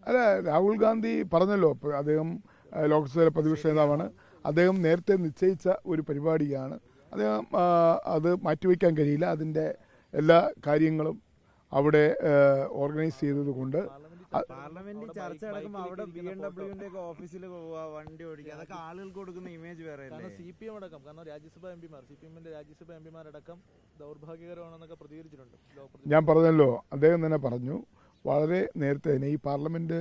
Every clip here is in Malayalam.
അല്ല, രാഹുൽ ഗാന്ധി പറഞ്ഞല്ലോ, അദ്ദേഹം ലോക്സഭയിലെ പ്രതിപക്ഷ നേതാവാണ്. അദ്ദേഹം നേരത്തെ നിശ്ചയിച്ച ഒരു പരിപാടിയാണ്. അദ്ദേഹം അത് മാറ്റിവെക്കാൻ കഴിയില്ല. അതിൻ്റെ എല്ലാ കാര്യങ്ങളും അവിടെ ഓർഗനൈസ് ചെയ്തതുകൊണ്ട് പാർലമെന്റിൽ ചർച്ച നടക്കുമ്പോൾ അവിടെ BMW ഓഫീസിൽ വണ്ടി ഓടിക്കുക, അതൊക്കെ ആളുകൾക്ക് കൊടുക്കുന്ന ഇമേജ് വേറെ. CPM അടക്കം, കാരണം രാജ്യസഭാ എംപിമാർ, CPM-ന്റെ രാജ്യസഭാ എംപിമാരടക്കം ദൗർഭാഗ്യകരമാണെന്നൊക്കെ പ്രതികരിച്ചിട്ടുണ്ട്. ഞാൻ പറഞ്ഞല്ലോ, അദ്ദേഹം തന്നെ പറഞ്ഞു വളരെ നേരത്തെ തന്നെ ഈ പാർലമെൻറ്റ്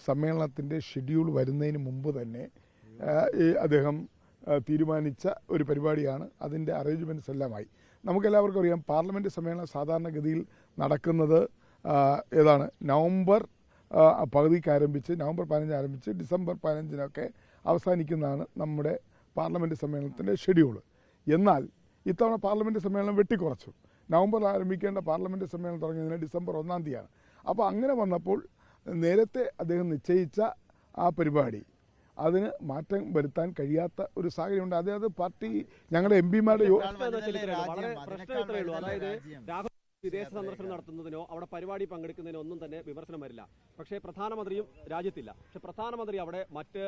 സമ്മേളനത്തിൻ്റെ ഷെഡ്യൂൾ വരുന്നതിന് മുമ്പ് തന്നെ അദ്ദേഹം തീരുമാനിച്ച ഒരു പരിപാടിയാണ്. അതിൻ്റെ അറേഞ്ച്മെൻറ്റ്സ് എല്ലാമായി. നമുക്കെല്ലാവർക്കും അറിയാം, പാർലമെൻറ്റ് സമ്മേളനം സാധാരണഗതിയിൽ നടക്കുന്നത് ഏതാണ്, നവംബർ പകുതിക്ക് ആരംഭിച്ച് നവംബർ 15 ആരംഭിച്ച് ഡിസംബർ 15 അവസാനിക്കുന്നതാണ് നമ്മുടെ പാർലമെൻറ്റ് സമ്മേളനത്തിൻ്റെ ഷെഡ്യൂൾ. എന്നാൽ ഇത്തവണ പാർലമെൻറ്റ് സമ്മേളനം വെട്ടിക്കുറച്ചു. നവംബറിൽ ആരംഭിക്കേണ്ട പാർലമെൻറ്റ് സമ്മേളനം തുടങ്ങിയതിന് ഡിസംബർ 1 അപ്പോൾ അങ്ങനെ വന്നപ്പോൾ നേരത്തെ അദ്ദേഹം നിശ്ചയിച്ച ആ പരിപാടി അതിന് മാറ്റം വരുത്താൻ കഴിയാത്ത ഒരു സാഹചര്യമുണ്ട്. അതായത് പാർട്ടി ഞങ്ങളുടെ എംപിമാരുടെ വിദേശ സന്ദർശനം നടത്തുന്നതിനോ അവിടെ പരിപാടി പങ്കെടുക്കുന്നതിനോ ഒന്നും തന്നെ വിമർശനം വരില്ല. പക്ഷേ പ്രധാനമന്ത്രിയും രാജ്യത്തില്ല. പക്ഷെ പ്രധാനമന്ത്രി അവിടെ മറ്റ്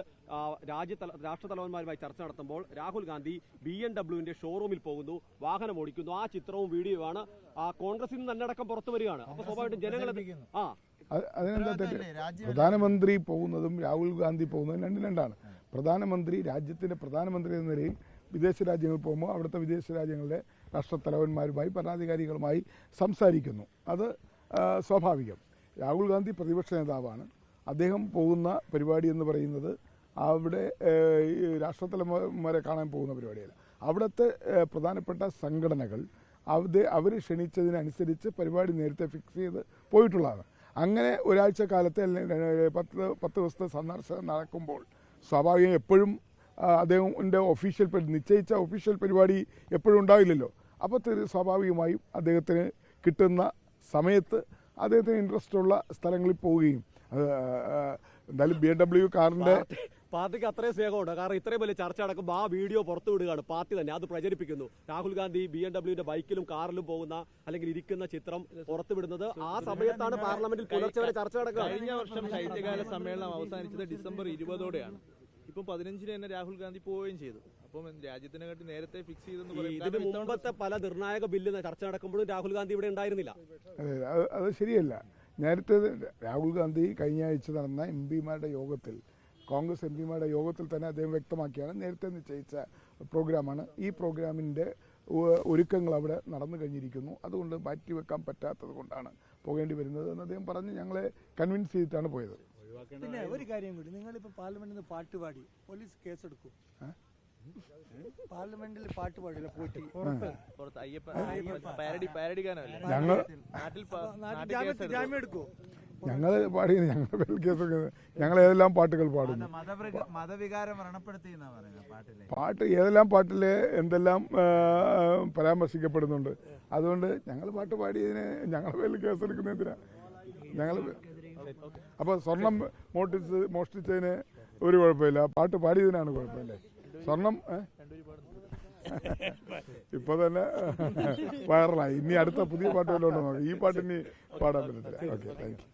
രാഷ്ട്രതലവന്മാരുമായി ചർച്ച നടത്തുമ്പോൾ രാഹുൽ ഗാന്ധി BMW ഷോറൂമിൽ പോകുന്നു, വാഹനം ഓടിക്കുന്നു. ആ ചിത്രവും വീഡിയോയുമാണ് കോൺഗ്രസിൽ നിന്ന് തന്നെ അടക്കം പുറത്തു വരികയാണ്. അപ്പോൾ സ്വാഭാവികമായിട്ടും ജനങ്ങൾ അതിനെന്താ തെറ്റ്? പ്രധാനമന്ത്രി പോകുന്നതും രാഹുൽ ഗാന്ധി പോകുന്നതും രണ്ടാണ്. പ്രധാനമന്ത്രി രാജ്യത്തിൻ്റെ പ്രധാനമന്ത്രി എന്ന നിലയിൽ വിദേശ രാജ്യങ്ങളിൽ പോകുമ്പോൾ അവിടുത്തെ വിദേശ രാജ്യങ്ങളിലെ രാഷ്ട്രത്തലവന്മാരുമായി ഭരണാധികാരികളുമായി സംസാരിക്കുന്നു. അത് സ്വാഭാവികം. രാഹുൽ ഗാന്ധി പ്രതിപക്ഷ നേതാവാണ്. അദ്ദേഹം പോകുന്ന പരിപാടി എന്ന് പറയുന്നത് അവിടെ രാഷ്ട്രത്തലവന്മാരെ കാണാൻ പോകുന്ന പരിപാടിയല്ല. അവിടുത്തെ പ്രധാനപ്പെട്ട സംഘടനകൾ അവർ ക്ഷണിച്ചതിനനുസരിച്ച് പരിപാടി നേരത്തെ ഫിക്സ് ചെയ്ത് പോയിട്ടുള്ളതാണ്. അങ്ങനെ ഒരാഴ്ച കാലത്തെ 10 ദിവസത്തെ സന്ദർശനം നടക്കുമ്പോൾ സ്വാഭാവികം എപ്പോഴും അദ്ദേഹത്തിൻ്റെ നിശ്ചയിച്ച ഒഫീഷ്യൽ പരിപാടി എപ്പോഴും ഉണ്ടാവില്ലല്ലോ. അപ്പോൾ സ്വാഭാവികമായും അദ്ദേഹത്തിന് കിട്ടുന്ന സമയത്ത് അദ്ദേഹത്തിന് ഇൻട്രസ്റ്റ് ഉള്ള സ്ഥലങ്ങളിൽ പോവുകയും എന്തായാലും BMW കാറിൻ്റെ പാർട്ടിക്ക് അത്രയും സ്നേഹമുണ്ട്. കാരണം ഇത്രയും വലിയ ചർച്ച നടക്കുമ്പോൾ ആ വീഡിയോ പുറത്തു വിടുകയാണ് പാർട്ടി തന്നെ, അത് പ്രചരിപ്പിക്കുന്നു. രാഹുൽ ഗാന്ധി BMW ബൈക്കിലും കാറിലും പോകുന്ന അല്ലെങ്കിൽ ഇരിക്കുന്ന ചിത്രം പുറത്തുവിടുന്നത് ആ സമയത്താണ് പാർലമെന്റിൽ പുലർച്ചെ വരെ ചർച്ച നടക്കുക. കഴിഞ്ഞ വർഷം ശൈത്യകാല സമ്മേളനം അവസാനിച്ചത് ഡിസംബർ 20 ഇപ്പം 15 തന്നെ രാഹുൽ ഗാന്ധി പോവുകയും ചെയ്തു. അപ്പം രാജ്യത്തിനെക്കാട്ടി നേരത്തെ ഫിക്സ് ചെയ്തെന്ന് ഇതിന് മുമ്പത്തെ പല നിർണായക ബില്ല് ചർച്ച നടക്കുമ്പോഴും രാഹുൽ ഗാന്ധി ഇവിടെ ഉണ്ടായിരുന്നില്ല. അത് ശരിയല്ല. നേരത്തെ രാഹുൽ ഗാന്ധി കഴിഞ്ഞ ആഴ്ച നടന്ന എംപിമാരുടെ യോഗത്തിൽ, കോൺഗ്രസ് എംപിമാരുടെ യോഗത്തിൽ തന്നെ അദ്ദേഹം വ്യക്തമാക്കിയാണ് നേരത്തെ നിശ്ചയിച്ച പ്രോഗ്രാമാണ്. ഈ പ്രോഗ്രാമിൻ്റെ ഒരുക്കങ്ങൾ അവിടെ നടന്നു കഴിഞ്ഞിരിക്കുന്നു. അതുകൊണ്ട് മാറ്റിവെക്കാൻ പറ്റാത്തത് കൊണ്ടാണ് പോകേണ്ടി വരുന്നത് എന്ന് അദ്ദേഹം പറഞ്ഞ് ഞങ്ങളെ കൺവിൻസ് ചെയ്തിട്ടാണ് പോയത്. പിന്നെ ഒരു കാര്യം കൂടി, നിങ്ങളിപ്പോൾ പാർലമെന്റിൽ നിന്ന് പാട്ട് പാടി പോലീസ് കേസെടുക്കും. പാർലമെന്റിൽ പാട്ട് പാടില്ല, പോയിട്ട് ജാമ്യം എടുക്കുമോ? ഞങ്ങൾ പാടി ഞങ്ങളുടെ പേരിൽ കേസൊക്കെ ഞങ്ങൾ ഏതെല്ലാം പാട്ടുകൾ പാടുന്നു. മതവികാരം പാട്ട് ഏതെല്ലാം പാട്ടിൽ എന്തെല്ലാം പരാമർശിക്കപ്പെടുന്നുണ്ട്. അതുകൊണ്ട് ഞങ്ങൾ പാട്ട് പാടിയതിന് ഞങ്ങളുടെ പേരിൽ കേസെടുക്കുന്നതിനാ ഞങ്ങൾ. അപ്പോൾ സ്വർണം മോഷ്ടിച്ചതിന് ഒരു കുഴപ്പമില്ല, പാട്ട് പാടിയതിനാണ് കുഴപ്പമില്ലേ? സ്വർണം ഇപ്പൊ തന്നെ വൈറലായി. ഇനി അടുത്ത പുതിയ പാട്ട് വല്ലതും നോക്കാം. ഈ പാട്ടിനി പാടാൻ പറ്റത്തില്ല. Okay, thank you.